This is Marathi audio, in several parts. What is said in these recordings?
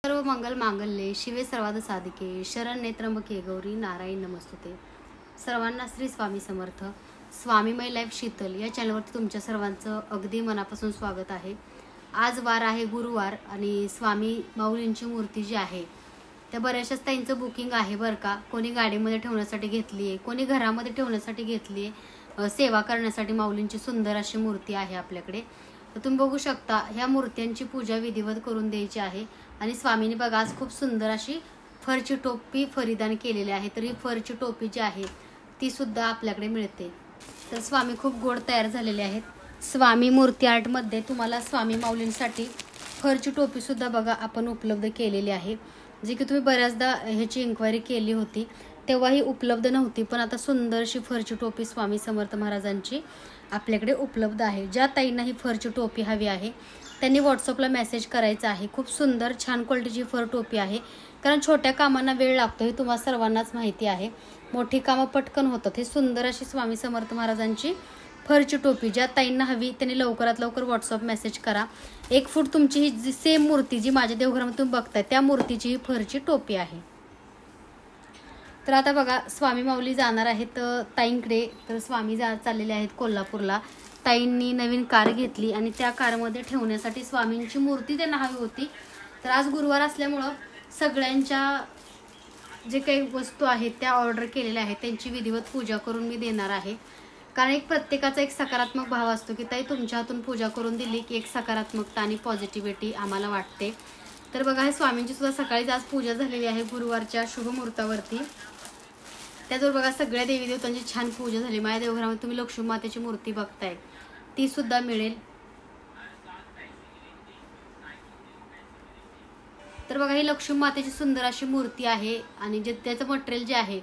सर्व मंगल मांगल्ये शिवे सर्वाद साधिके शरण्ये त्र्यंबके गौरी नारायण नमस्तुते। सर्वांना श्री स्वामी समर्थ। स्वामी माय लाईफ शीतल या चॅनलवरती तुमच्या सर्वांचं अगदी मनापासून स्वागत आहे। आज वार आहे गुरुवार आणि स्वामी माऊलींची मूर्ती जी आहे त्या बऱ्याचशाच ताईंचं बुकिंग आहे बरं का। कोणी गाडीमध्ये ठेवण्यासाठी घेतली आहे, कोणी घरामध्ये ठेवण्यासाठी घेतली आहे, सेवा करण्यासाठी माऊलींची सुंदर अशी मूर्ती आहे आपल्याकडे। तर तुम्ही बघू शकता ह्या मूर्त्यांची पूजा विधिवत करून द्यायची आहे आणि स्वामींनी बघा आज खूप सुंदर अशी फरची टोपी परिधान केलेली आहे। तर ही फरची टोपी जी आहे ती सुद्धा आपल्याकडे मिळते। तर स्वामी खूप गोड तयार झालेले आहेत। स्वामी मूर्ती आर्ट मध्ये तुम्हाला स्वामी माऊलींसाठी फरची टोपी सुद्धा बघा आपण उपलब्ध केलेली आहे, जी की तुम्ही बऱ्याचदा ह्याची इन्क्वायरी केली होती तेव्हा ही उपलब्ध नव्हती, पण आता सुंदरशी फरची टोपी स्वामी समर्थ महाराजांची आपल्याकडे उपलब्ध आहे। ज्या ताईंना ही फरची टोपी हवी आहे त्यांनी व्हॉट्सअपला मेसेज करायचा आहे। खूप सुंदर छान क्वालिटीची फर टोपी आहे, कारण छोट्या कामांना वेळ लागतो हे तुम्हाला सर्वांनाच माहिती आहे। मोठी कामं पटकन होतात। हे सुंदर अशी स्वामी समर्थ महाराजांची फरची टोपी ज्या ताईंना हवी त्यांनी लवकरात लवकर व्हॉट्सअप मेसेज करा। 1 फूट तुमची ही जी सेम मूर्ती जी माझ्या देवघरामध्ये तुम्ही बघताय त्या मूर्तीची ही फरची टोपी आहे। तर आता बघा स्वामी माऊली जाणार आहेत ताईंकडे। तर स्वामी चाललेले आहेत कोल्हापूरला। ताईंनी नवीन कार घेतली आणि त्या कारमध्ये ठेवण्यासाठी स्वामींची मूर्ती त्यांना हवी होती। तर आज गुरुवार असल्यामुळं सगळ्यांच्या जे काही वस्तू आहेत त्या ऑर्डर केलेल्या आहेत त्यांची विधिवत पूजा करून मी देणार आहे। कारण एक प्रत्येकाचा एक सकारात्मक भाव असतो की ताई तुमच्या हातून पूजा करून दिली की एक सकारात्मकता आणि पॉझिटिव्हिटी आम्हाला वाटते। तर बघा हे स्वामींची सुद्धा सकाळीच आज पूजा झालेली आहे गुरुवारच्या शुभ मुहूर्तावरती। त्याचबरोबर बघा सगळ्या देवी देवतांची छान पूजा झाली। माझ्या देवघरामध्ये तुम्ही लक्ष्मी मातेची मूर्ती बघताय ती सुद्धा मिळेल। तर बघा ही लक्ष्मी मातेची सुंदर अशी मूर्ती आहे आणि जे त्याचं मटेरियल जे आहे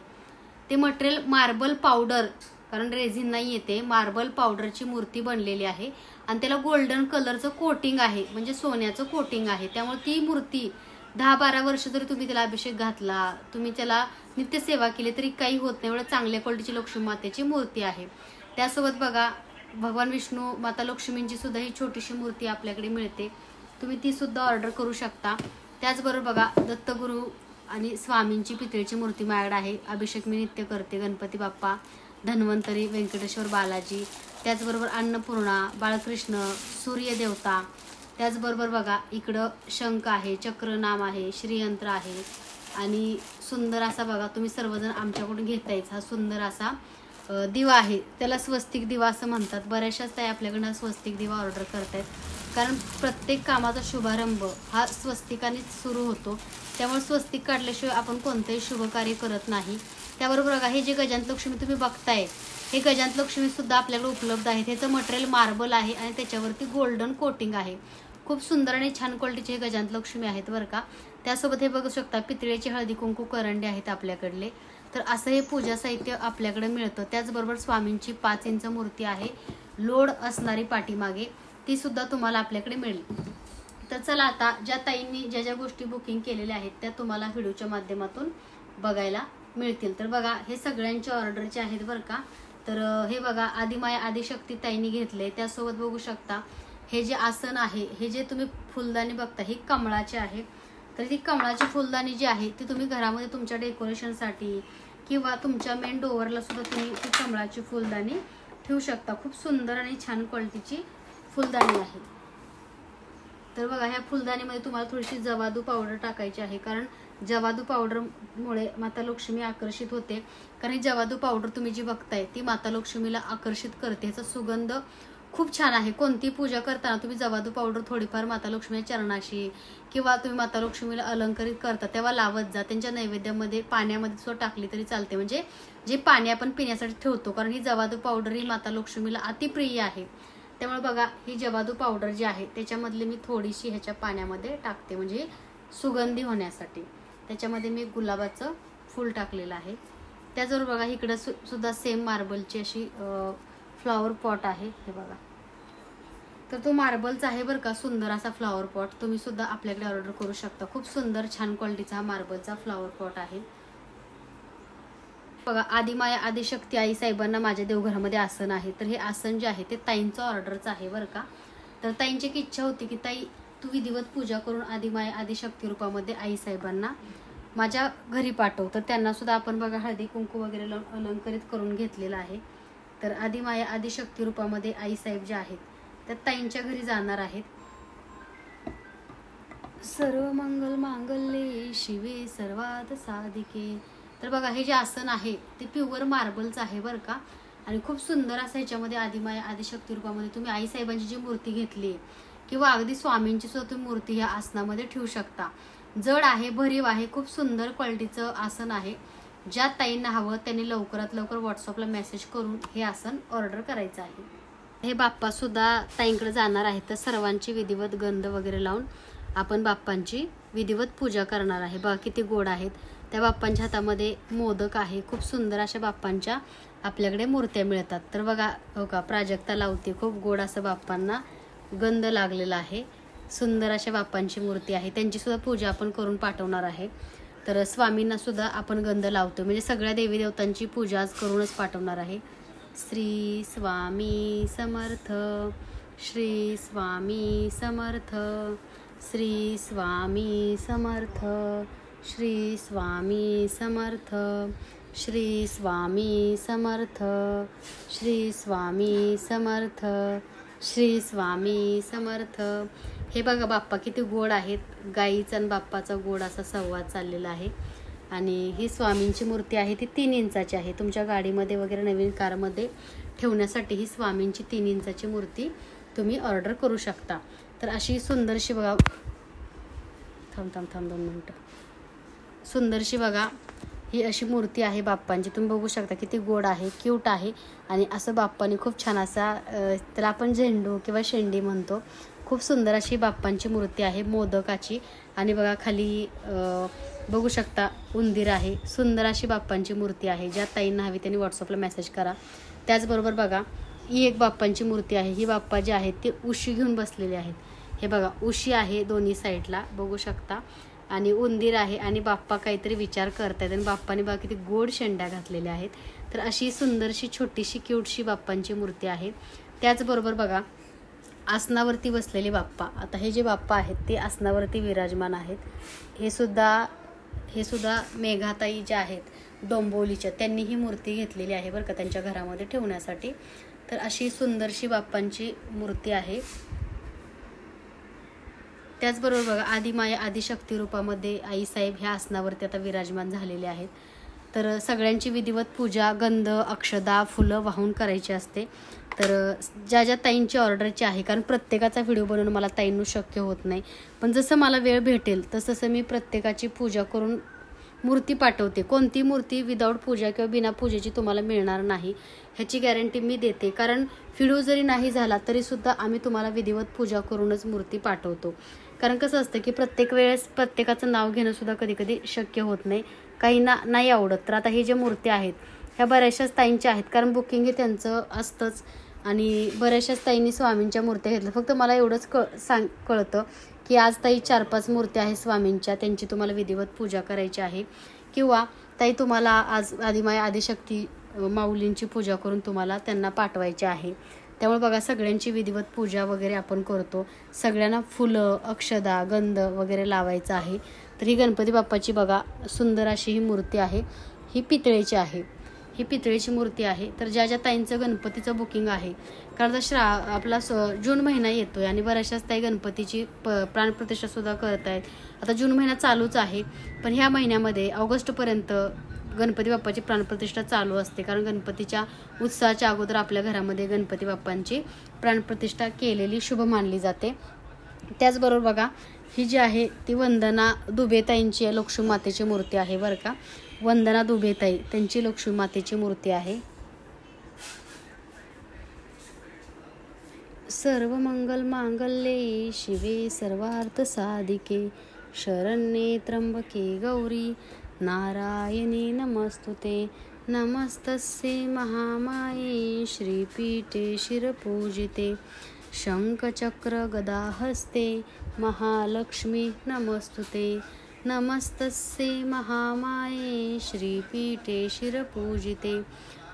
ते मटेरियल मार्बल पावडर, कारण रेझिन नाही येते, मार्बल पावडरची मूर्ती बनलेली आहे आणि त्याला गोल्डन कलरचं कोटिंग आहे, म्हणजे सोन्याचं कोटिंग आहे। त्यामुळे ती मूर्ती 10-12 वर्ष जरी तुम्ही त्याला अभिषेक घातला, तुम्ही त्याला नित्यसेवा केली तरी काही होत नाही। एवढं चांगल्या क्वालिटीची लक्ष्मी मातेची मूर्ती आहे। त्यासोबत बघा भगवान विष्णू माता लक्ष्मींची सुद्धा ही छोटीशी मूर्ती आपल्याकडे मिळते, तुम्ही ती सुद्धा ऑर्डर करू शकता। त्याचबरोबर बघा दत्तगुरु आणि स्वामींची पितळेची मूर्ती माझ्याकडे आहे। अभिषेक मी नित्य करते, गणपती बाप्पा, धन्वंतरी, व्यंकटेश्वर बालाजी, त्याचबरोबर अन्नपूर्णा, बाळकृष्ण, सूर्यदेवता। त्याचबरोबर बघा इकडं शंख आहे, चक्रनाम आहे, श्रीयंत्र आहे आणि सुंदर असा बघा तुम्ही सर्वजण आमच्याकडून घेतायच हा सुंदर असा दिवा आहे, त्याला स्वस्तिक दिवा असं म्हणतात। बऱ्याचशाच ताई आपल्याकडनं स्वस्तिक दिवा ऑर्डर करतायत, कारण प्रत्येक कामाचा शुभारंभ हा स्वस्तिकानेच सुरू होतो। त्यामुळे स्वस्तिक काढल्याशिवाय आपण कोणतंही शुभ कार्य करत नाही। त्याबरोबर बघा हे जे गजानन लक्ष्मी तुम्ही बघताय हे गजानन लक्ष्मी सुद्धा आपल्याकडे उपलब्ध आहे। त्याचं मटेरियल मार्बल आहे आणि त्याच्यावरती गोल्डन कोटिंग आहे। खूप सुंदर आणि छान क्वालिटीचे हे गजानन लक्ष्मी आहेत बरं का। त्यासोबत हे बघू शकता पितळेची हळदी कुंकू करंडे आहेत आपल्याकडले। तर असं हे पूजा साहित्य आपल्याकडे मिळतं। त्याचबरोबर स्वामींची 5 इंच मूर्ती आहे लोड असणारी पाठीमागे, ती सुद्धा तुम्हाला आपल्याकडे मिळेल। तर चला आता ज्या ताईंनी ज्या ज्या गोष्टी बुकिंग केलेल्या आहेत त्या तुम्हाला व्हिडिओच्या माध्यमातून बघायला मिळतील। तर बघा हे सगळ्यांचे ऑर्डरचे आहेत बरं का। तर हे बघा आदिमाया आदिशक्ती ताईंनी घेतले। त्यासोबत बघू शकता हे जे आसन आहे, हे जे तुम्ही फुलदाणी बघता हे कमळाचे आहे। तर ती कमळाची फुलदाणी जी आहे ती तुम्ही घरामध्ये तुमच्या डेकोरेशनसाठी किंवा तुमच्या मेन डोअरला सुद्धा तुम्ही ती कमळाची फुलदाणी ठेवू शकता। खूप सुंदर आणि छान क्वालिटीची फुलदाणी आहे। तर बघा ह्या फुलदाणीमध्ये तुम्हाला थोडीशी जवादू पावडर टाकायची आहे, कारण जवादू पावडरमुळे माता लक्ष्मी आकर्षित होते। कारण ही जवादू पावडर तुम्ही जी बघताय ती माता लक्ष्मीला आकर्षित करते। ह्याचा सुगंध खूप छान आहे। कोणती पूजा करताना तुम्ही जवादू पावडर थोडीफार माता लक्ष्मीच्या चरणाशी किंवा तुम्ही माता लक्ष्मीला अलंकारित करता तेव्हा लावत जा। त्यांच्या नैवेद्यामध्ये पाण्यामध्ये सुद्धा टाकली तरी चालते, म्हणजे जे पाणी आपण पिण्यासाठी ठेवतो, कारण ही जवादू पावडर ही माता लक्ष्मीला अतिप्रिय आहे। त्यामुळे बघा ही जवादू पावडर जी आहे त्याच्यामधली मी थोडीशी ह्याच्या पाण्यामध्ये टाकते, म्हणजे सुगंधी होण्यासाठी। त्याच्यामध्ये मी गुलाबाचं फूल टाकलेलं आहे। त्याचबरोबर बघा इकडं सुद्धा सेम मार्बलची अशी फ्लॉवर पॉट आहे, हे बघा। तर तो मार्बलचा आहे बरं का, सुंदर असा फ्लॉवर पॉट तुम्ही सुद्धा आपल्याकडे ऑर्डर करू शकता। खूप सुंदर छान क्वालिटीचा हा मार्बलचा फ्लॉवर पॉट आहे बघा। आदिमाया आदिशक्ती आई साहेबांना माझ्या देवघरामध्ये आसन आहे। तर हे आसन जे आहे ते ताईंचं ऑर्डरचं आहे बरं का। तर ताईंची एक इच्छा होती की ताई तू विधिवत पूजा करून आदिमाया आदिशक्ती रूपामध्ये आईसाहेबांना माझ्या घरी पाठव. तर त्यांना सुद्धा आपण बघा हळदी कुंकू वगैरे लावून अलंकरित करून घेतलेलं आहे. तर आदिमाया आदिशक्ती रूपामध्ये आईसाहेब जे आहेत त्या ताईंच्या घरी जाणार आहेत. सर्व मंगल मांगल्ये शिवे सर्वार्थ साधिके. तर बघा हे जे आसन आहे ते प्युअर मार्बलचं आहे बरं का. आणि खूप सुंदर असं ह्याच्यामध्ये आदिमाया आदिशक्ती रूपामध्ये तुम्ही आईसाहेबांची जी मूर्ती घेतली किंवा अगदी स्वामींची सुद्धा तुम्ही मूर्ती ह्या आसनामध्ये ठेवू शकता. जड आहे, भरीव आहे, खूप सुंदर क्वालिटीचं आसन आहे. ज्या ताईंना हवं त्यांनी लवकरात लवकर व्हॉट्सअपला मेसेज करून हे आसन ऑर्डर करायचं आहे. हे बाप्पा सुद्धा ताईंकडे जाणार आहेत. तर सर्वांची विधिवत गंध वगैरे लावून आपण बाप्पांची विधिवत पूजा करणार आहे. बघा किती गोड आहेत. त्या बाप्पांच्या हातामध्ये मोदक आहे. खूप सुंदर अशा बाप्पांच्या आपल्याकडे मूर्त्या मिळतात. तर बघा हो का प्राजक्ता लावते. खूप गोड असं बाप्पांना गंध लागलेला आहे. सुंदर अशा बाप्पांची मूर्ती आहे. त्यांची सुद्धा पूजा आपण करून पाठवणार आहे. तर स्वामींना सुद्धा आपण गंध लावतो. म्हणजे सगळ्या देवी देवतांची पूजा आज करूनच पाठवणार आहे. श्री स्वामी समर्थ, श्री स्वामी समर्थ, श्री स्वामी समर्थ, श्री स्वामी समर्थ, श्री स्वामी समर्थ, श्री स्वामी समर्थ, श्री स्वामी समर्थ. हे बघा बाप्पा किती गोड आहेत. गाईचा आणि बाप्पाचा गोड असा संवाद चाललेला आहे. आणि ही स्वामींची मूर्ती आहे ती 3 इंचाची आहे. तुमच्या गाडीमध्ये वगैरे नवीन कारमध्ये ठेवण्यासाठी ही स्वामींची 3 इंचाची मूर्ती तुम्ही ऑर्डर करू शकता. तर अशी सुंदरशी बघा थांब 2 मिनटं. सुंदरशी बघा ही अशी मूर्ती आहे बाप्पांची. तुम्ही बघू शकता किती गोड आहे, क्यूट आहे. आणि असं बाप्पांनी खूप छान असा त्याला आपण झेंडू किंवा शेंडी म्हणतो. खूप सुंदर अशी बाप्पांची मूर्ती आहे मोदकाची. आणि बघा खाली बघू शकता उंदीर आहे. सुंदर अशी बाप्पांची मूर्ती आहे. ज्या ताईंना हवी त्यांनी व्हॉट्सअपला मेसेज करा. त्याचबरोबर बघा ही एक बाप्पांची मूर्ती आहे. ही बाप्पा जे आहेत ते उशी घेऊन बसलेले आहेत. हे बघा उशी आहे दोन्ही साईडला बघू शकता. आणि उंदीर आहे आणि बाप्पा काहीतरी विचार करतायत. आणि बाप्पाने बघा किती गोड शेंड्या घातलेल्या आहेत. तर अशी सुंदरशी छोटीशी क्यूटशी बाप्पांची मूर्ती आहे. त्याचबरोबर बघा आसनावरती बसलेले बाप्पा. आता हे जे बाप्पा आहेत ते आसनावरती विराजमान आहेत. हे सुद्धा मेघाताई ज्या आहेत डोंबिवलीच्या त्यांनी ही मूर्ती घेतलेली आहे बरं का त्यांच्या घरामध्ये ठेवण्यासाठी. तर अशी सुंदरशी बाप्पांची मूर्ती आहे. त्याचबरोबर बघा आदिमाया आदिशक्ती रूपामध्ये आईसाहेब ह्या आसनावरती आता विराजमान झालेले आहेत. तर सगळ्यांची विधिवत पूजा गंध अक्षदा फुलं वाहून करायची असते. तर ज्या ताईंची ऑर्डरची आहे कारण प्रत्येकाचा व्हिडिओ बनवणं मला ताईंनो शक्य होत नाही. पण जसं मला वेळ भेटेल तसं मी प्रत्येकाची पूजा करून मूर्ती पाठवते. कोणती मूर्ती विदाऊट पूजा किंवा बिना पूजेची तुम्हाला मिळणार नाही ह्याची गॅरंटी मी देते. कारण व्हिडिओ जरी नाही झाला तरीसुद्धा आम्ही तुम्हाला विधिवत पूजा करूनच मूर्ती पाठवतो. कारण कसं असतं की प्रत्येक वेळेस प्रत्येकाचं नाव घेणं सुद्धा कधी कधी शक्य होत नाही. काहींना नाही आवडत. तर आता हे जे मूर्ती आहेत ह्या बऱ्याचशाच ताईंच्या आहेत कारण बुकिंग हे त्यांचं असतंच. आणि बऱ्याचशाच ताईंनी स्वामींच्या मूर्त्या घेतल्या. फक्त मला एवढंच कळतं की आज ताई 4-5 मूर्त्या आहेत स्वामींच्या त्यांची तुम्हाला विधिवत पूजा करायची आहे. किंवा ताई तुम्हाला आज आदिमाया आदिशक्ती माऊलींची पूजा करून तुम्हाला त्यांना पाठवायची आहे. त्यामुळे बघा सगळ्यांची विधिवत पूजा वगैरे आपण करतो. सगळ्यांना फुलं अक्षदा गंध वगैरे लावायचं आहे. तर ही गणपती बाप्पाची बघा सुंदर अशी ही मूर्ती आहे. ही पितळेची आहे. ही पितळेची मूर्ती आहे. तर ज्या ताईंचं गणपतीचं बुकिंग आहे कारण आपला जून महिना येतोय आणि बऱ्याचशाच ताई गणपतीची प्राणप्रतिष्ठा सुद्धा करत आहेत. आता जून महिना चालूच आहे पण ह्या महिन्यामध्ये ऑगस्टपर्यंत गणपती बाप्पाची प्राणप्रतिष्ठा चालू असते. कारण गणपतीच्या उत्सवाच्या अगोदर आपल्या घरामध्ये गणपती बाप्पांची प्राणप्रतिष्ठा केलेली शुभ मानली जाते. त्याचबरोबर बघा ही जी आहे ती वंदना दुबेताईंची लक्ष्मी मातेची मूर्ती आहे बरं का. वंदना दुबेताई त्यांची लक्ष्मी मातेची मूर्ती आहे. सर्व मंगल मांगल्ये शिवे सर्वार्थ साधिके शरण्ये त्र्यंबके गौरी नारायणी नमस्तुते. नमस्तस्ये महामाये श्रीपीठे शिरपूजिते शंखचक्र गदा हस्ते महालक्ष्मी नमस्तुते. नमस्तस्ये महामाये श्रीपीठे शिरपूजिते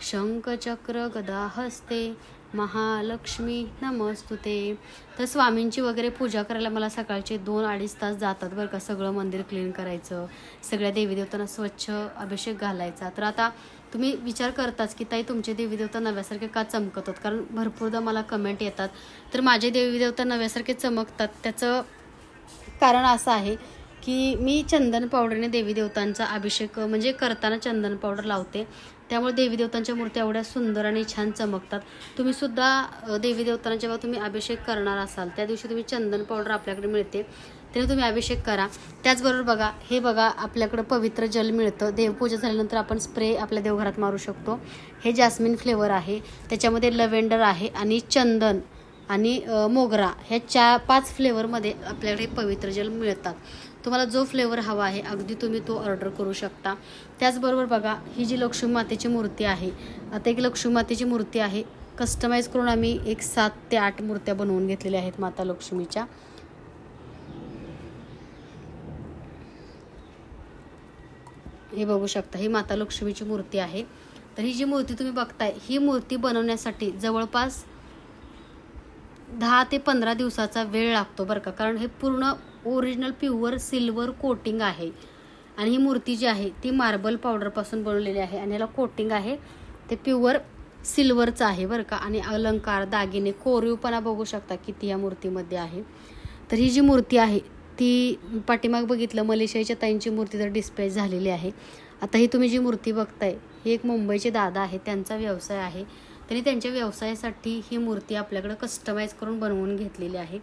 शंखचक्र गदा हस्ते महालक्ष्मी नमस्तुते. तर स्वामींची वगैरे पूजा करायला मला सकाळचे 2-2.5 तास जातात बरं का. सगळं मंदिर क्लीन करायचं, सगळ्या देवीदेवतांना स्वच्छ अभिषेक घालायचा. तर आता तुम्ही विचार करताच की ताई तुमचे देवीदेवता नव्यासारखे का चमकतात, कारण भरपूरदा मला कमेंट येतात. तर माझे देवीदेवता नव्यासारखे चमकतात त्याचं कारण असं आहे की मी चंदन पावडरने देवीदेवतांचा अभिषेक म्हणजे करताना चंदन पावडर लावते, त्यामुळे देवीदेवतांच्या मूर्त्या एवढ्या सुंदर आणि छान चमकतात. तुम्हीसुद्धा देवीदेवतांना जेव्हा तुम्ही अभिषेक करणार असाल त्या दिवशी तुम्ही चंदन पावडर आपल्याकडे मिळते, त्याने तुम्ही अभिषेक करा. त्याचबरोबर बघा, हे बघा आपल्याकडं पवित्र जल मिळतं. देवपूजा झाल्यानंतर आपण स्प्रे आपल्या देवघरात मारू शकतो. हे जास्मिन फ्लेवर आहे, त्याच्यामध्ये लव्हेंडर आहे आणि चंदन आणि मोगरा ह्या 5 फ्लेवरमध्ये आपल्याकडे पवित्र जल मिळतात. तुम्हाला जो फ्लेवर हवा आहे अगदी तुम्ही तो ऑर्डर करू शकता. त्याचबरोबर बघा, ही जी लक्ष्मी मातेची मूर्ती आहे, आता एक लक्ष्मी मातेची मूर्ती आहे कस्टमाइज करून आम्ही एक 7 ते 8 मूर्त्या बनवून घेतलेल्या आहेत माता लक्ष्मीच्या. हे बघू शकता, ही माता लक्ष्मीची मूर्ती आहे. तर ही जी मूर्ती तुम्ही बघताय, ही मूर्ती बनवण्यासाठी जवळपास 10 ते 15 दिवसाचा वेळ लागतो बरं का, कारण हे पूर्ण ओरिजिनल प्युअर सिल्वर कोटिंग आहे. आणि ही मूर्ती जी आहे ती मार्बल पावडरपासून बनवलेली आहे आणि याला कोटिंग आहे ते प्युअर सिल्वरचं आहे बरं का. आणि अलंकार, दागिने, कोरीवपणा बघू शकता किती या मूर्तीमध्ये आहे. तर ही जी मूर्ती आहे ती पाठीमाग बघितलं मलेशियाच्या ताईंची मूर्ती तर डिस्पॅच झालेली आहे. आता ही तुम्ही जी मूर्ती बघताय ही एक मुंबईचे दादा आहे, त्यांचा व्यवसाय आहे. त्यांनी त्यांच्या व्यवसायासाठी ही मूर्ती आपल्याकडे कस्टमाइज करून बनवून घेतलेली आहे.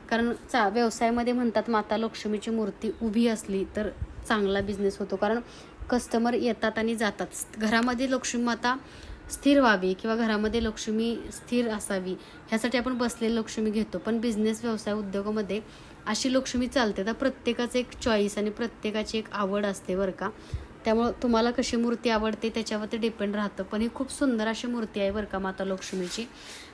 कारण व्यवसायामध्ये म्हणतात माता लक्ष्मीची मूर्ती उभी असली तर चांगला बिझनेस होतो, कारण कस्टमर येतात आणि जातात. घरामध्ये लक्ष्मी माता स्थिर व्हावी किंवा घरामध्ये लक्ष्मी स्थिर असावी ह्यासाठी आपण बसलेली लक्ष्मी घेतो. पण बिझनेस व्यवसाय उद्योगामध्ये अशी लक्ष्मी चालते. तर प्रत्येकाचं एक चॉईस आणि प्रत्येकाची एक आवड असते बरं का. त्यामुळं तुम्हाला कशी मूर्ती आवडते त्याच्यावरती डिपेंड राहतं. पण ही खूप सुंदर अशी मूर्ती आहे बरं का माता लक्ष्मीची.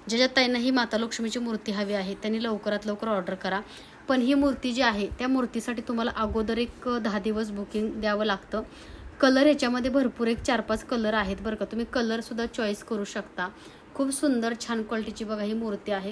ज्याच्यात ताईंना ही माता लक्ष्मीची मूर्ती हवी आहे त्यांनी लवकरात लवकर ऑर्डर करा. पण ही मूर्ती जी आहे त्या मूर्तीसाठी तुम्हाला अगोदर एक 10 दिवस बुकिंग द्यावं लागतं. कलर ह्याच्यामध्ये भरपूर एक 4-5 कलर आहेत बरं का, तुम्ही कलरसुद्धा चॉईस करू शकता. खूप सुंदर छान क्वालिटीची बघा ही मूर्ती आहे.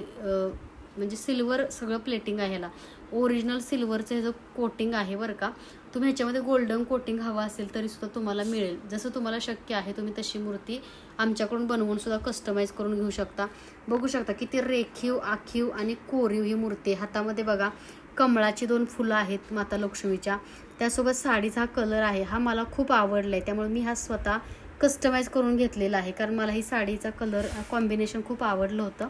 म्हणजे सिल्वर सगळं प्लेटिंग आहे, ह्याला ओरिजिनल सिल्वरचं ह्याचं कोटिंग आहे बरं का. तुम्ही ह्याच्यामध्ये गोल्डन कोटिंग हवं असेल तरीसुद्धा तुम्हाला मिळेल. जसं तुम्हाला शक्य आहे तुम्ही तशी मूर्ती आमच्याकडून बनवून सुद्धा कस्टमाइज करून घेऊ शकता. बघू शकता किती रेखीव, आखीव आणि कोरीव ही मूर्ती. हातामध्ये बघा कमळाची 2 फुलं आहेत माता लक्ष्मीच्या. त्यासोबत साडीचा कलर आहे, हा मला खूप आवडला आहे त्यामुळे मी हा स्वतः कस्टमाइज करून घेतलेला आहे, कारण मला ही साडीचा कलर कॉम्बिनेशन खूप आवडलं होतं.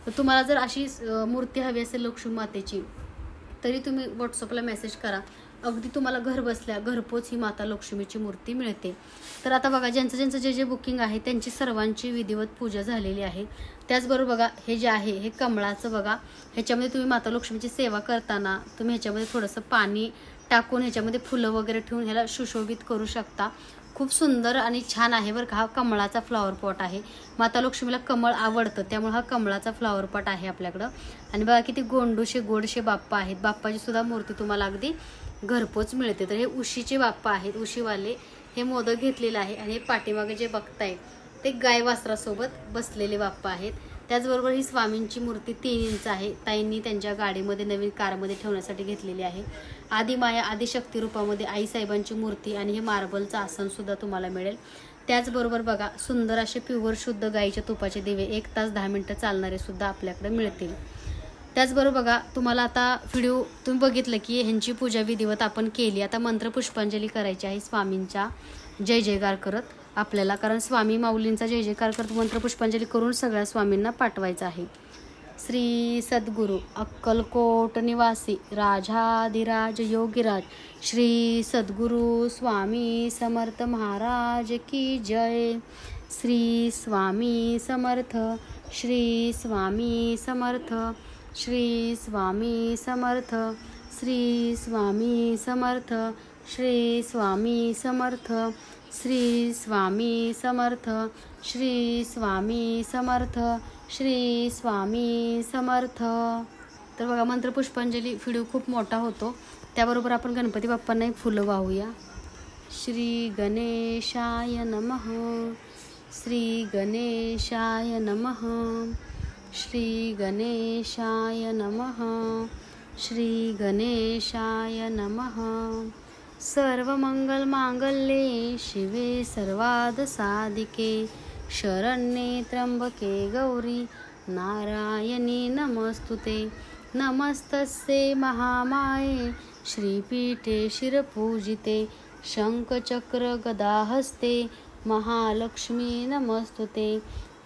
तर तुम्हाला जर अशी मूर्ती हवी असेल लक्ष्मी मातेची तरी तुम्ही व्हॉट्सअपला मेसेज करा. अगदी तुम्हाला घर बसल्या घरपोच ही माता लक्ष्मीची मूर्ती मिळते. तर आता बघा ज्यांचं जे बुकिंग आहे त्यांची सर्वांची विधिवत पूजा झालेली आहे. त्याचबरोबर बघा हे जे आहे हे कमळाचं बघा, ह्याच्यामध्ये तुम्ही माता लक्ष्मीची सेवा करताना तुम्ही ह्याच्यामध्ये थोडंसं पाणी टाकून ह्याच्यामध्ये फुलं वगैरे ठेवून ह्याला सुशोभित करू शकता. खूप सुंदर आणि छान आहे बरं का. हा कमळाचा फ्लॉवर पॉट आहे. माता लक्ष्मीला कमळ आवडतं त्यामुळे हा कमळाचा फ्लॉवर पॉट आहे आपल्याकडं. आणि बघा किती गोंडूशे गोडशे बाप्पा आहेत. बाप्पाची सुद्धा मूर्ती तुम्हाला अगदी घरपोच मिळते. तर हे उशीचे बाप्पा आहेत, उशीवाले. हे मोदक घेतलेले आहे आणि पाठीमागे जे बघताय ते गाय वासरासोबत बसलेले बाप्पा आहेत. त्याचबरोबर ही स्वामींची मूर्ती 3 इंच आहे. ताईंनी त्यांच्या गाडीमध्ये नवीन कारमध्ये ठेवण्यासाठी घेतलेली आहे. आदिमाया आदिशक्ती रूपामध्ये आईसाहेबांची मूर्ती आणि हे मार्बलचं आसनसुद्धा तुम्हाला मिळेल. त्याचबरोबर बघा सुंदर असे प्युअर शुद्ध गाईच्या तुपाचे दिवे 1 तास 10 मिनिटं चालणारे सुद्धा आपल्याकडे मिळतील. त्याचबरोबर बघा तुम्हाला आता व्हिडिओ तुम्ही बघितलं की ह्यांची पूजा विधिवत आपण केली. आता मंत्र पुष्पांजली करायची आहे स्वामींच्या जय जयकार करत आपल्याला, कारण स्वामी माऊलींचा जय जयकार करत मंत्र पुष्पांजली करून सगळ्या स्वामींना पाठवायचं आहे. श्री सद्गुरू अक्कलकोट निवासी राजाधिराज योगीराज श्री सद्गुरू स्वामी समर्थ महाराज की जय. श्री स्वामी समर्थ, श्री स्वामी समर्थ, श्री स्वामी समर्थ, श्री स्वामी समर्थ, श्री स्वामी समर्थ, श्री स्वामी समर्थ, श्री स्वामी समर्थ, श्री स्वामी समर्थ. तर बघा मंत्र पुष्पांजली व्हिडिओ खूप मोठा होतो, त्याबरोबर आपण गणपती बाप्पांना फुलं वाहूया. श्री गणेशाय नमः, श्री गणेशाय नमः. श्री गणेशाय नमः. श्री गणेशाय नमः. सर्वमंगलमांगल्ये शिवे सर्वार्थसाधिके शरण्ये त्र्यंबके गौरी नारायणी नमस्तुते. नमस्तस्ये महामाये श्रीपीठे शिरपूजिते शंखचक्र गदाहस्ते महालक्ष्मी नमस्तुते.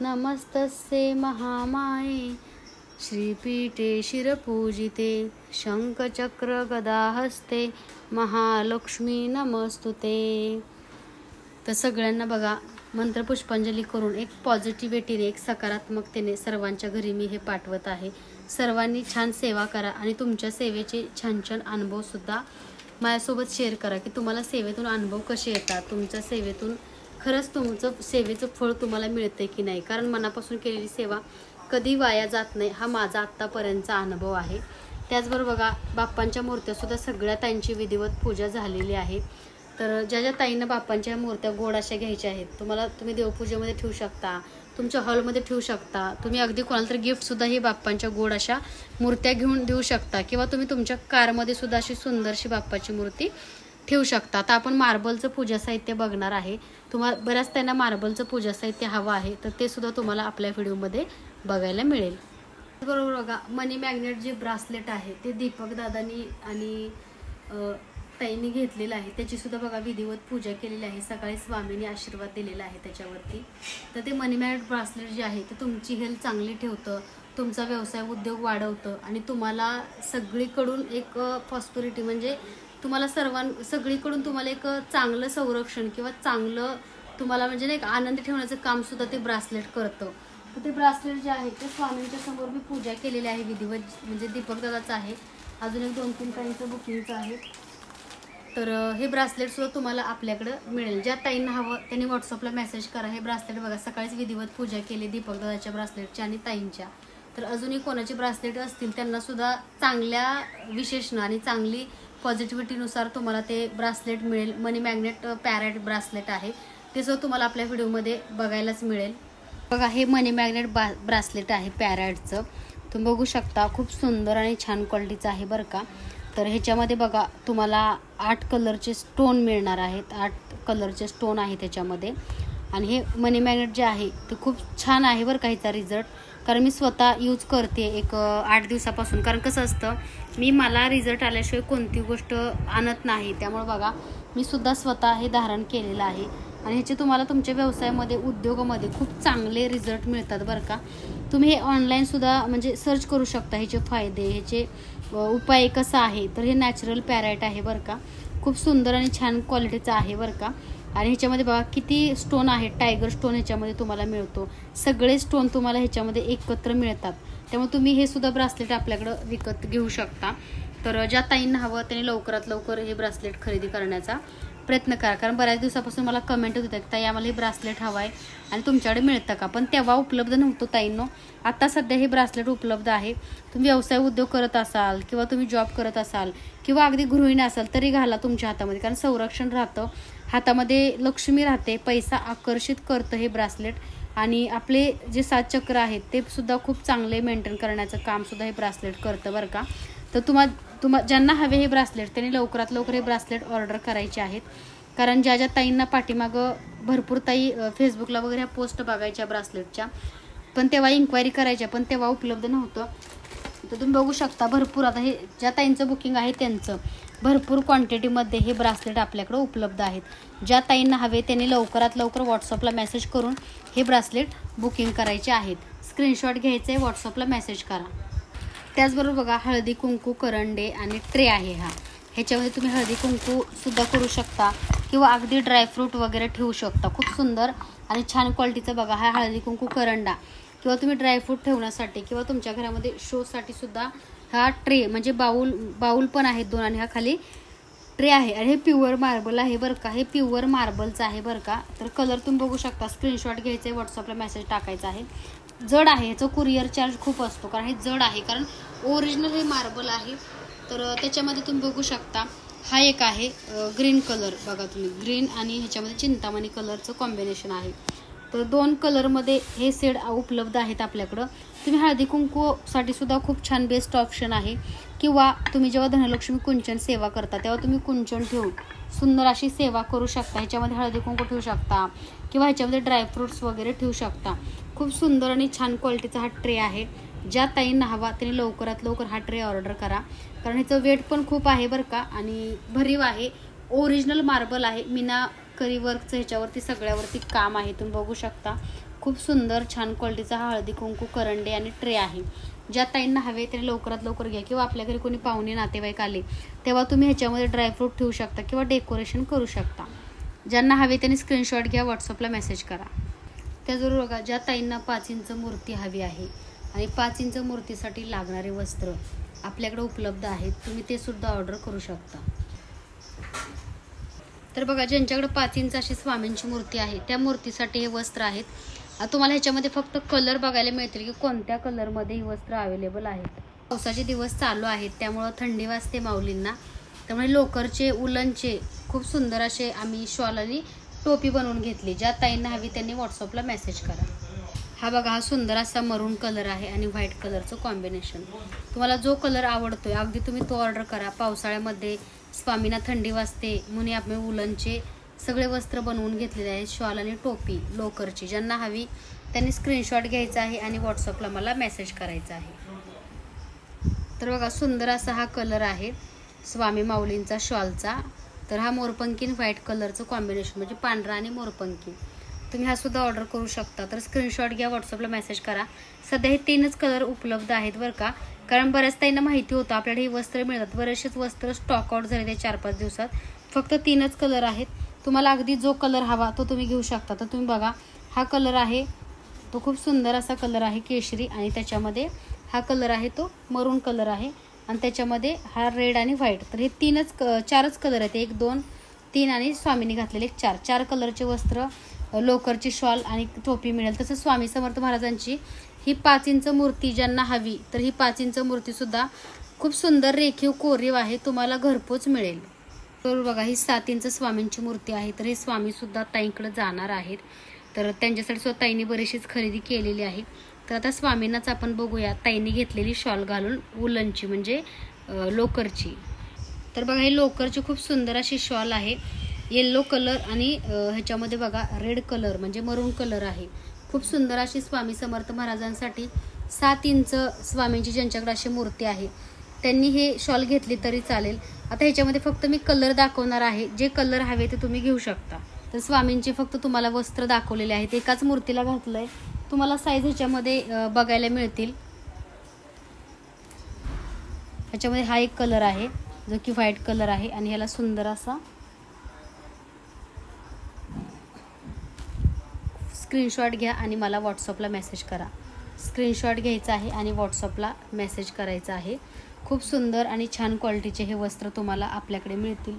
नमस्तस्ये महामाये श्रीपीठे शिरपूजिते शंखचक्र गदाहस्ते महालक्ष्मी नमस्तुते. तर सगळ्यांना बघा मंत्रपुष्पांजली करून एक पॉझिटिव्हिटीने, एक सकारात्मकतेने सर्वांच्या घरी मी हे पाठवत आहे. सर्वांनी छान सेवा करा आणि तुमच्या सेवेचे छान छान अनुभवसुद्धा माझ्यासोबत शेअर करा की तुम्हाला सेवेतून अनुभव कसे येतात, तुमच्या सेवेतून खरंच तुमचं सेवेचं फळ तुम्हाला मिळते की नाही. कारण मनापासून केलेली सेवा कधी वाया जात नाही, हा माझा आत्तापर्यंतचा अनुभव आहे. त्याचबरोबर बघा बाप्पांच्या मूर्त्यासुद्धा सगळ्या ताईंची विधिवत पूजा झालेली आहे. तर ज्या ज्या ताईंना बाप्पांच्या मूर्त्या गोड अशा घ्यायच्या आहेत, तुम्ही देवपूजेमध्ये ठेवू शकता, तुमच्या हॉलमध्ये ठेवू शकता. तुम्ही अगदी कोणाला तर गिफ्टसुद्धा ही बाप्पांच्या गोड अशा मूर्त्या घेऊन देऊ शकता किंवा तुम्ही तुमच्या कारमध्ये सुद्धा अशी सुंदरशी बाप्पाची मूर्ती ठेवू शकता. आता आपण मार्बलचं पूजा साहित्य बघणार आहे. तुम्हाला बऱ्याच त्यांना मार्बलचं पूजा साहित्य हवं आहे, तर ते सुद्धा तुम्हाला आपल्या व्हिडिओमध्ये बघायला मिळेल. बरोबर बघा मनी मॅग्नेट जे ब्रासलेट आहे ते दीपक दादानी आणि ताईंनी घेतलेलं आहे. त्याची सुद्धा बघा विधिवत पूजा केलेली आहे. सकाळी स्वामींनी आशीर्वाद दिलेला आहे त्याच्यावरती. तर ते मनी मॅग्नेट ब्रासलेट जे आहे ते तुमची हेल्थ चांगली ठेवतं, तुमचा व्यवसाय उद्योग वाढवतं आणि तुम्हाला सगळीकडून एक प्रॉस्पेरिटी म्हणजे तुम्हाला सगळीकडून तुम्हाला एक चांगलं संरक्षण किंवा चांगलं तुम्हाला म्हणजे नाही आनंदी ठेवण्याचं काम सुद्धा ते ब्रासलेट करतं. तर ते ब्रासलेट जे आहे ते स्वामींच्या समोर मी पूजा केलेली आहे विधिवत, म्हणजे दीपक दादाचं आहे. अजून एक 2-3 ताईंचं बुकिंगचं आहे. तर हे ब्रासलेट सुद्धा तुम्हाला आपल्याकडं मिळेल. ज्या ताईंना हवं त्यांनी व्हॉट्सअपला मेसेज करा. हे ब्रासलेट बघा सकाळीच विधिवत पूजा केली दीपक दादाच्या ब्रासलेटच्या आणि ताईंच्या. तर अजूनही कोणाचे ब्रासलेट असतील त्यांना सुद्धा चांगल्या विशेषण आणि चांगली पॉझिटिव्हिटीनुसार तुम्हाला ते ब्रासलेट मिळेल. मनी मॅग्नेट पॅरेट ब्रासलेट आहे ते सुद्धा तुम्हाला आपल्या व्हिडिओमध्ये बघायलाच मिळेल. बघा हे मनी मॅग्नेट ब्रासलेट आहे पॅरेटचं. तुम्ही बघू शकता खूप सुंदर आणि छान क्वालिटीचं आहे बरं का. तर ह्याच्यामध्ये बघा तुम्हाला 8 कलरचे स्टोन मिळणार आहेत. 8 कलरचे स्टोन आहे त्याच्यामध्ये. आणि हे मनी मॅग्नेट जे आहे ते खूप छान आहे बरं का. ह्याचा रिझल्ट कारण मी स्वतः यूज करते एक 8 दिवसापासून. कारण कसं असतं मला रिझल्ट आल्याशिवाय कोणती गोष्ट आणत नाही. त्यामुळे बघा मी सुद्धा स्वतः हे धारण केलेलं आहे आणि ह्याचे तुम्हाला तुमच्या व्यवसायामध्ये उद्योगामध्ये खूप चांगले रिझल्ट मिळतात बरं का. तुम्ही हे ऑनलाईनसुद्धा म्हणजे सर्च करू शकता ह्याचे फायदे, ह्याचे उपाय कसा आहे. तर हे नॅचरल पॅरेट आहे बरं का. खूप सुंदर आणि छान क्वालिटीचं आहे बरं का. आणि ह्याच्यामध्ये बघा किती स्टोन आहेत. टायगर स्टोन ह्याच्यामध्ये तुम्हाला मिळतो. सगळे स्टोन तुम्हाला ह्याच्यामध्ये एकत्र मिळतात. त्यामुळे तुम्ही हे सुद्धा ब्रासलेट आपल्याकडं विकत घेऊ शकता. तर ज्या ताईंना हवं त्यांनी लवकरात लवकर हे ब्रासलेट खरेदी करण्याचा प्रयत्न करा. कारण बऱ्याच दिवसापासून मला कमेंट होत आहेत ताई आम्हाला हे ब्रासलेट हवं आहे आणि तुमच्याकडे मिळतं का. पण तेव्हा उपलब्ध नव्हतं ताईंनो. आता सध्या हे ब्रासलेट उपलब्ध आहे. तुम्ही व्यवसाय उद्योग करत असाल किंवा तुम्ही जॉब करत असाल किंवा अगदी गृहिणी असाल तरी घाला तुमच्या हातामध्ये. कारण संरक्षण राहतं, हातामध्ये लक्ष्मी राहते, पैसा आकर्षित करतं हे ब्रासलेट. आणि आपले जे 7 चक्र आहेत ते सुद्धा खूप चांगले मेंटेन करण्याचं काम सुद्धा हे ब्रासलेट करतं बरं का. तर तुम्हा ज्यांना हवे हे ब्रासलेट त्यांनी लवकरात लवकर हे ब्रासलेट ऑर्डर करायचे आहेत. कारण ज्या ज्या ताईंना पाठीमागं भरपूर ताई फेसबुकला वगैरे ह्या पोस्ट बघायच्या ब्रासलेटच्या, पण तेव्हा इन्क्वायरी करायच्या, पण तेव्हा उपलब्ध नव्हतं. तर तुम्ही बघू शकता भरपूर आता हे ज्या ताईंचं बुकिंग आहे त्यांचं भरपूर क्वांटिटीमध्ये हे ब्रासलेट आपल्याकडे उपलब्ध आहेत. ज्या ताईंना हवे त्यांनी लवकरात लवकर व्हॉट्सअपला मेसेज करून हे ब्रासलेट बुकिंग करायचे आहेत. स्क्रीनशॉट घ्यायचे, व्हॉट्सअपला मेसेज करा. त्याचबरोबर बघा हळदी कुंकू करंडे आणि ट्रे आहे हा. ह्याच्यामध्ये तुम्ही हळदी कुंकू सुद्धा करू शकता किंवा अगदी ड्रायफ्रूट वगैरे ठेवू शकता. खूप सुंदर आणि छान क्वालिटीचा बघा हा हळदी कुंकू करंडा किंवा तुम्ही ड्रायफ्रूट ठेवण्यासाठी किंवा तुमच्या घरामध्ये शोसाठी सुद्धा हा ट्रे म्हणजे बाऊल पण आहेत 2 आणि हा खाली ट्रे आहे. आणि हे प्युअर मार्बल आहे बरं का. हे प्युअर मार्बलचं आहे बरं का. तर कलर तुम्ही बघू शकता. स्क्रीनशॉट घ्यायचं आहे, व्हॉट्सअपला मेसेज टाकायचा आहे. जड आहे, ह्याचं कुरिअर चार्ज खूप असतो कारण हे जड आहे. कारण ओरिजिनल हे मार्बल आहे. तर त्याच्यामध्ये तुम्ही बघू शकता हा एक आहे ग्रीन कलर बघा तुम्ही, ग्रीन आणि ह्याच्यामध्ये चिंतामणी कलरचं कॉम्बिनेशन आहे. तर 2 कलरमध्ये हे शेड उपलब्ध आहेत आपल्याकडं. तुम्ही हळदी कुंकूसाठी सुद्धा खूप छान बेस्ट ऑप्शन आहे. किंवा तुम्ही जेव्हा धनलक्ष्मी कुंचन सेवा करता तेव्हा तुम्ही कुंचन ठेवून सुंदर अशी सेवा करू शकता. ह्याच्यामध्ये हळदी कुंकू ठेवू शकता किंवा ह्याच्यामध्ये ड्रायफ्रूट्स वगैरे ठेवू शकता. खूप सुंदर आणि छान क्वालिटीचा हा ट्रे आहे. ज्या ताईंना हवा त्यांनी लवकरात लवकर हा ट्रे ऑर्डर करा, कारण ह्याचं वेट पण खूप आहे बरं का आणि भरीव आहे. ओरिजिनल मार्बल आहे, मीनाकरी वर्कचं ह्याच्यावरती सगळ्यावरती काम आहे. तुम्ही बघू शकता खूप सुंदर छान क्वालिटीचा हा हळदी कुंकू करंडे आणि ट्रे आहे. ज्या ताईंना हवे त्यांनी लवकरात लवकर घ्या. किंवा आपल्या घरी कोणी पाहुणे नातेवाईक आले तेव्हा तुम्ही ह्याच्यामध्ये ड्रायफ्रूट ठेवू शकता किंवा डेकोरेशन करू शकता. ज्यांना हवे त्यांनी स्क्रीनशॉट घ्या, व्हॉट्सअपला मेसेज करा. त्याचबरोबर बघा, ज्या ताईंना 5 इंच मूर्ती हवी आहे आणि 5 इंच मूर्तीसाठी लागणारे वस्त्र आपल्याकडे उपलब्ध आहेत, तुम्ही ते सुद्धा ऑर्डर करू शकता. तर बघा, ज्यांच्याकडे 5 इंच अशी स्वामींची मूर्ती आहे त्या मूर्तीसाठी हे वस्त्र आहेत. तुम्हाला ह्याच्यामध्ये फक्त कलर बघायला मिळतील की कोणत्या कलरमध्ये ही वस्त्र अवेलेबल आहेत. पावसाचे दिवस चालू आहेत त्यामुळं थंडी वाजते माऊलींना, त्यामुळे लोकरचे उलनचे खूप सुंदर असे आम्ही शॉल आणि टोपी बनवून घेतली. ज्या ताईंना हवी त्यांनी व्हॉट्सअपला मेसेज करा. हा बघा, हा सुंदर असा मरून कलर आहे आणि व्हाईट कलरचं कॉम्बिनेशन. तुम्हाला जो कलर आवडतोय अगदी तुम्ही तो ऑर्डर करा. पावसाळ्यामध्ये स्वामींना थंडी वाजते म्हणून आपण उलनचे सगळे वस्त्र बनवून घेतलेले आहेत, शॉल आणि टोपी लोकरची. ज्यांना हवी त्यांनी स्क्रीनशॉट घ्यायचा आहे आणि व्हॉट्सअपला मला मेसेज करायचा आहे. तर बघा, सुंदर असा हा कलर आहे स्वामी माऊलींचा शॉलचा. तर हा मोरपंकीन व्हाईट कलरचं कॉम्बिनेशन म्हणजे पांढरा आणि मोरपंकी. तुम्ही हा सुद्धा ऑर्डर करू शकता. तर स्क्रीनशॉट घ्या, व्हॉट्सअपला मेसेज करा. सध्या हे 3च कलर उपलब्ध आहेत बरं का, कारण बऱ्याच ताईंना माहिती होतं आपल्याकडे हे वस्त्र मिळतात. बरेचसेच वस्त्र स्टॉक आउट झाले ते 4-5 दिवसात. फक्त 3च कलर आहेत. तुम्हाला अगदी जो कलर हवा तो तुम्ही घेऊ शकता. तर तुम्ही बघा, हा कलर आहे तो खूप सुंदर असा कलर आहे केशरी, आणि त्याच्यामध्ये हा कलर आहे तो मरून कलर आहे, आणि त्याच्यामध्ये हा रेड आणि व्हाईट. तर हे 4च कलर आहेत, 1, 2, 3 आणि स्वामींनी घातलेले 4 कलरचे वस्त्र, लोकरची शॉल आणि टोपी मिळेल. तसंच स्वामी समर्थ महाराजांची ही 5 इंच मूर्ती ज्यांना हवी तर ही 5 इंच मूर्तीसुद्धा खूप सुंदर रेखीव कोरीव आहे, तुम्हाला घरपोच मिळेल. तर बघा, ही 7 इंच स्वामींची मूर्ती आहे. तर हे स्वामीसुद्धा ताईंकडे जाणार आहेत, तर त्यांच्यासाठी सुद्धा ताईंनी बरीचशीच खरेदी केलेली आहे. तर आता स्वामींनाच आपण बघूया ताईंनी घेतलेली शॉल घालून उलनची म्हणजे लोकरची. तर बघा, ही लोकरची खूप सुंदर अशी शॉल आहे, येल्लो कलर आणि ह्याच्यामध्ये बघा रेड कलर म्हणजे मरून कलर आहे. खूप सुंदर अशी स्वामी समर्थ महाराजांसाठी 7 इंच स्वामींची ज्यांच्याकडे अशी मूर्ती आहे त्यांनी हे शॉल घेतली तरी चालेल. आता ह्याच्यामध्ये फक्त मी कलर दाखवणार आहे, जे कलर हवे ते तुम्ही घेऊ शकता. तर स्वामींचे फक्त तुम्हाला वस्त्र दाखवलेले आहेत, एकाच मूर्तीला घातलंय. तुम्हाला साईज ह्याच्यामध्ये बघायला मिळतील. ह्याच्यामध्ये हा एक कलर आहे जो की व्हाईट कलर आहे, आणि ह्याला सुंदर असा स्क्रीनशॉट घ्या आणि मला व्हॉट्सअपला मेसेज करा. स्क्रीनशॉट घ्यायचा आहे आणि व्हॉट्सअपला मेसेज करायचा आहे. खूप सुंदर आणि छान क्वालिटीचे हे वस्त्र तुम्हाला आपल्याकडे मिळतील.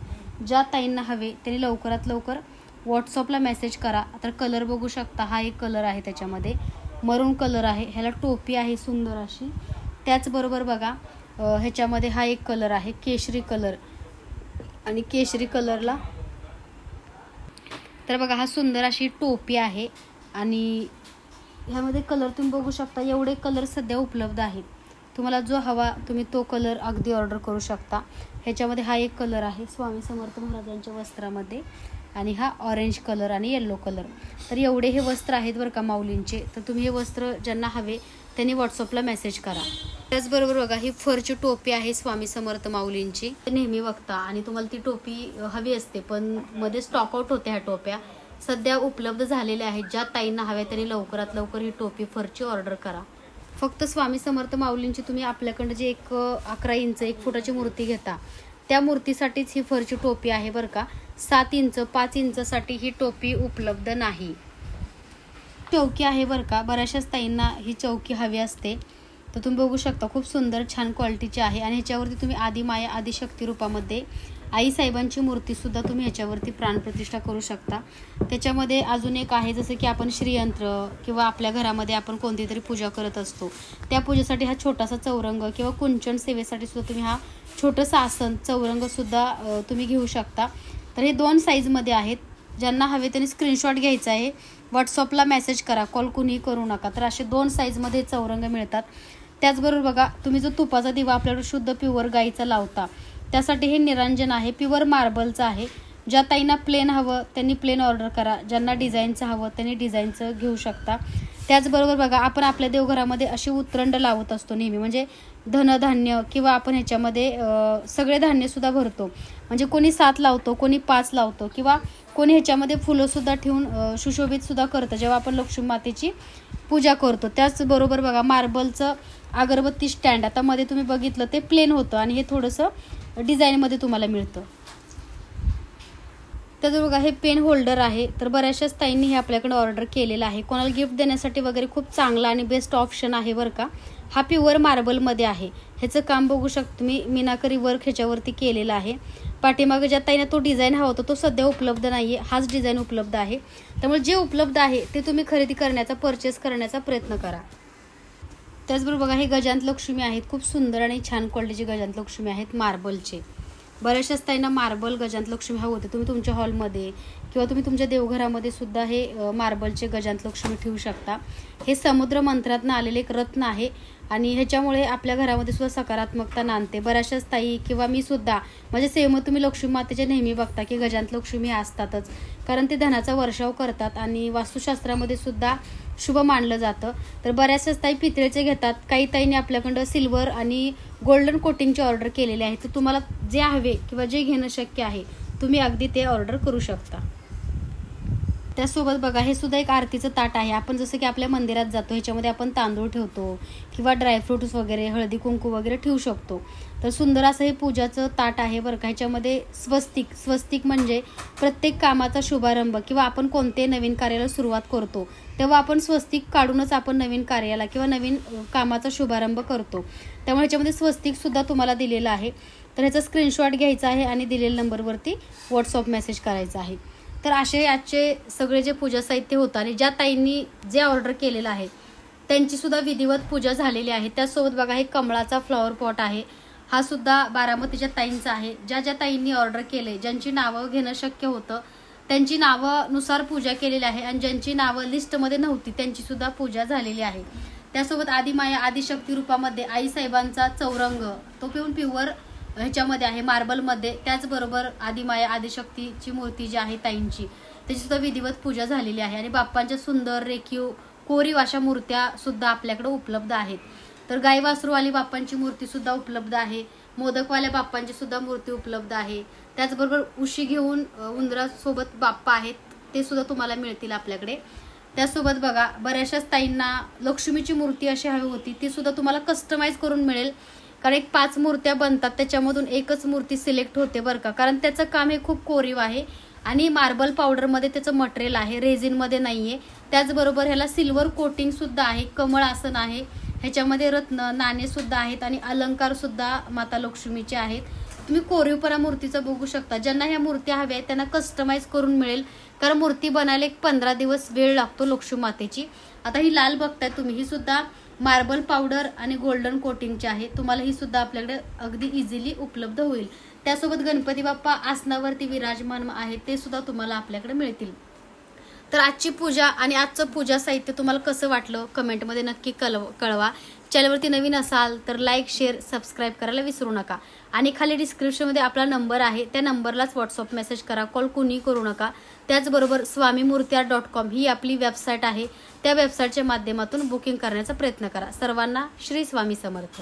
ज्या ताईंना हवे त्यांनी लवकरात लवकर व्हॉट्सअपला मेसेज करा. तर कलर बघू शकता, हा एक कलर आहे, त्याच्यामध्ये मरून कलर आहे, ह्याला टोपी आहे सुंदर अशी. त्याचबरोबर बघा, ह्याच्यामध्ये हा एक कलर आहे केशरी कलर, आणि केशरी कलरला तर बघा हा सुंदर अशी टोपी आहे, आणि ह्यामध्ये कलर तुम्ही बघू शकता. एवढे कलर सध्या उपलब्ध आहेत, तुम्हाला जो हवा तुम्ही तो कलर अगदी ऑर्डर करू शकता. ह्याच्यामध्ये हा एक कलर आहे स्वामी समर्थ महाराजांच्या वस्त्रामध्ये, आणि हा ऑरेंज कलर आणि येल्लो कलर. तर एवढे हे वस्त्र आहेत बरं का माऊलींचे. तर तुम्ही हे वस्त्र ज्यांना हवे त्यांनी व्हॉट्सअपला मेसेज करा. त्याचबरोबर बघा, ही फरची टोपी आहे स्वामी समर्थ माऊलींची. नेहमी बघता आणि तुम्हाला ती टोपी हवी असते, पण मध्ये स्टॉक आउट होते. ह्या टोप्या सध्या उपलब्ध झालेल्या आहेत. ज्या ताईंना हव्या त्यांनी लवकरात लवकर ही टोपी फरची ऑर्डर करा. फक्त स्वामी समर्थ माऊलींची तुम्ही आपल्याकडं जे 11 इंच 1 फुटाची मूर्ती घेता त्या मूर्तीसाठीच ही फरची टोपी आहे बरं का. 7 इंच 5 इंचसाठी ही टोपी उपलब्ध नाही. चौकी आहे बरं का, बऱ्याचशाच ताईंना ही चौकी हवी असते. तर तुम्ही बघू शकता खूप सुंदर छान क्वालिटीची आहे, आणि ह्याच्यावरती तुम्ही आदिमाया आदिशक्ती रूपामध्ये आई साहेबांची मूर्तीसुद्धा तुम्ही ह्याच्यावरती प्राणप्रतिष्ठा करू शकता. त्याच्यामध्ये अजून एक आहे, जसं की आपण श्रीयंत्र किंवा आपल्या घरामध्ये आपण कोणती तरी पूजा करत असतो त्या पूजेसाठी हा छोटासा चौरंग, किंवा कुंचन सेवेसाठी सुद्धा तुम्ही हा छोटंसं आसन चौरंगसुद्धा तुम्ही घेऊ शकता. तर हे 2 साईजमध्ये आहेत. ज्यांना हवे त्यांनी स्क्रीनशॉट घ्यायचा आहे, व्हॉट्सअपला मेसेज करा, कॉल कुणीही करू नका. तर असे 2 साईजमध्ये चौरंग मिळतात. त्याचबरोबर बघा, तुम्ही जो तुपाचा दिवा आपल्याकडे शुद्ध प्युअर गाईचा लावता त्यासाठी हे निरांजन आहे, प्युअर मार्बलचं आहे. ज्या ताईंना प्लेन हवं त्यांनी प्लेन ऑर्डर करा, ज्यांना डिझाईनचं हवं त्यांनी डिझाईनचं घेऊ शकता. त्याचबरोबर बघा, आपण आपल्या देवघरामध्ये अशी उतरंड लावत असतो नेहमी, म्हणजे धनधान्य किंवा आपण ह्याच्यामध्ये सगळे धान्यसुद्धा भरतो. म्हणजे कोणी 7 लावतो, कोणी 5 लावतो किंवा कोणी ह्याच्यामध्ये फुलंसुद्धा ठेवून सुशोभितसुद्धा करतं जेव्हा आपण लक्ष्मी मातेची पूजा करतो. त्याचबरोबर बघा, मार्बलचं अगरबत्ती स्टँड आता मध्ये तुम्ही बघितलं ते प्लेन होतं आणि हे थोडंसं डिझाईनमध्ये तुम्हाला मिळतं. त्याचं बघा, हे पेन होल्डर आहे. तर बऱ्याचशाच ताईंनी हे आपल्याकडे ऑर्डर केलेलं आहे. कोणाला गिफ्ट देण्यासाठी वगैरे खूप चांगला आणि बेस्ट ऑप्शन आहे बरं का. हा प्युअर मार्बलमध्ये आहे. ह्याचं काम बघू शकतो तुम्ही, मीनाकरी वर्क ह्याच्यावरती केलेलं आहे. पाठीमागे ज्या ताईंना तो डिझाईन हवा होता तो सध्या उपलब्ध नाही आहे, हाच डिझाईन उपलब्ध आहे. त्यामुळे जे उपलब्ध आहे ते तुम्ही खरेदी करण्याचा, परचेस करण्याचा प्रयत्न करा. त्याचबरोबर बघा, हे गजांत लक्ष्मी आहेत. खूप सुंदर आणि छान क्वालिटीचे गजांत लक्ष्मी आहेत मार्बलचे. बऱ्याचशाच ताईंना मार्बल गजांत लक्ष्मी हवं होते. तुम्ही तुमच्या हॉलमध्ये किंवा तुम्ही तुमच्या देवघरामध्ये सुद्धा हे मार्बलचे गजांत लक्ष्मी ठेवू शकता. हे समुद्र मंत्रातनं आलेले एक रत्न आहे आणि ह्याच्यामुळे आपल्या घरामध्ये सुद्धा सकारात्मकता नांदते. बऱ्याचशाच ताई किंवा मी सुद्धा माझ्या सेवेमध्ये तुम्ही लक्ष्मी मातेचे नेहमी बघता की गजांत लक्ष्मी असतातच, कारण ते धनाचा वर्षाव करतात आणि वास्तुशास्त्रामध्ये सुद्धा शुभ मानलं जातं. तर बऱ्याचशाच ताई पितळेचे घेतात. काही ताईंनी आपल्याकडं सिल्वर आणि गोल्डन कोटिंगचे ऑर्डर केलेले आहे. तर तुम्हाला जे हवे किंवा जे घेणं शक्य आहे तुम्ही अगदी ते ऑर्डर करू शकता. त्यासोबत बघा, हे सुद्धा एक आरतीचं ताट आहे. आपण जसं की आपल्या मंदिरात जातो ह्याच्यामध्ये आपण तांदूळ ठेवतो किंवा ड्रायफ्रुट्स वगैरे, हळदी कुंकू वगैरे ठेवू शकतो. तर सुंदर असं हे पूजाचं ताट आहे बरं का. ह्याच्यामध्ये स्वस्तिक म्हणजे प्रत्येक कामाचा शुभारंभ किंवा आपण कोणते नवीन कार्याला सुरुवात करतो तेव्हा आपण स्वस्तिक काढूनच आपण नवीन कार्याला किंवा नवीन कामाचा शुभारंभ करतो. त्यामुळे ह्याच्यामध्ये स्वस्तिकसुद्धा तुम्हाला दिलेलं आहे. तर ह्याचा स्क्रीनशॉट घ्यायचा आहे आणि दिलेल्या नंबरवरती व्हॉट्सअप मेसेज करायचा आहे. तर असे आजचे सगळे जे पूजा साहित्य होतं आणि ज्या ताईंनी जे ऑर्डर केलेलं आहे त्यांचीसुद्धा विधिवत पूजा झालेली आहे. त्यासोबत बघा, हे कमळाचा फ्लॉवर पॉट आहे. हा सुद्धा बारामतीच्या ताईंचा आहे. ज्या ताईंनी ऑर्डर केले, ज्यांची नावं घेणं शक्य होतं त्यांची नावानुसार पूजा केलेली आहे आणि ज्यांची नावं लिस्टमध्ये नव्हती त्यांचीसुद्धा पूजा झालेली आहे. त्यासोबत आदिमाया आदिशक्ती रूपामध्ये आईसाहेबांचा चौरंग, तो पिऊन प्युअर ह्याच्यामध्ये आहे मार्बलमध्ये. त्याचबरोबर आदिमाया आदिशक्तीची मूर्ती जी आहे ताईंची त्याचीसुद्धा विधिवत पूजा झालेली आहे आणि बाप्पांच्या सुंदर रेखीव कोरीव अशा मूर्त्या सुद्धा आपल्याकडे उपलब्ध आहेत. तर गाई वासरूवाली बाप्पांची मूर्ती सुद्धा उपलब्ध आहे. मोदकवाल्या बाप्पांची सुद्धा मूर्ती उपलब्ध आहे. त्याचबरोबर उशी घेऊन उंदरासोबत बाप्पा आहेत ते सुद्धा तुम्हाला मिळतील आपल्याकडे. त्यासोबत बघा, बऱ्याचशाच ताईंना लक्ष्मीची मूर्ती अशी हवी होती, ती सुद्धा तुम्हाला कस्टमाइज करून मिळेल. कारण एक 5 मूर्त्या बनतात त्याच्यामधून एकच मूर्ती सिलेक्ट होते बरं का. कारण त्याचं काम हे खूप कोरीव आहे आणि मार्बल पावडरमध्ये त्याचं मटेरियल आहे, रेझिनमध्ये नाही आहे. त्याचबरोबर ह्याला सिल्वर कोटिंगसुद्धा आहे, कमळ आसन आहे, ह्याच्यामध्ये रत्न नाणेसुद्धा आहेत आणि अलंकारसुद्धा माता लक्ष्मीचे आहेत. तुम्ही कोरीवपणा मूर्तीचं बघू शकता. ज्यांना ह्या मूर्त्या हव्या आहेत त्यांना कस्टमाइज करून मिळेल, कारण मूर्ती बनायला एक 15 दिवस वेळ लागतो लक्ष्मी मातेची. आता ही लाल बघताय तुम्ही, ही सुद्धा मार्बल पावडर आणि गोल्डन कोटिंगची आहे. तुम्हाला ही सुद्धा आपल्याकडे अगदी इझिली उपलब्ध होईल. त्यासोबत गणपती बाप्पा आसनावरती विराजमान आहेत ते सुद्धा तुम्हाला आपल्याकडे मिळतील. तर आजची पूजा आणि आजचं पूजा साहित्य तुम्हाला कसं वाटलं कमेंटमध्ये नक्की कळवा. चॅनलवरती नवीन असाल तर लाईक, शेअर, सबस्क्राईब करायला विसरू नका. आणि खाली डिस्क्रिप्शनमध्ये आपला नंबर आहे, त्या नंबरलाच व्हॉट्सअप मेसेज करा, कॉल कुणी करू नका. त्याचबरोबर swamimurtya.com ही आपली वेबसाईट आहे, त्या वेबसाईटच्या माध्यमातून बुकिंग करण्याचा प्रयत्न करा. सर्वांना श्री स्वामी समर्थ.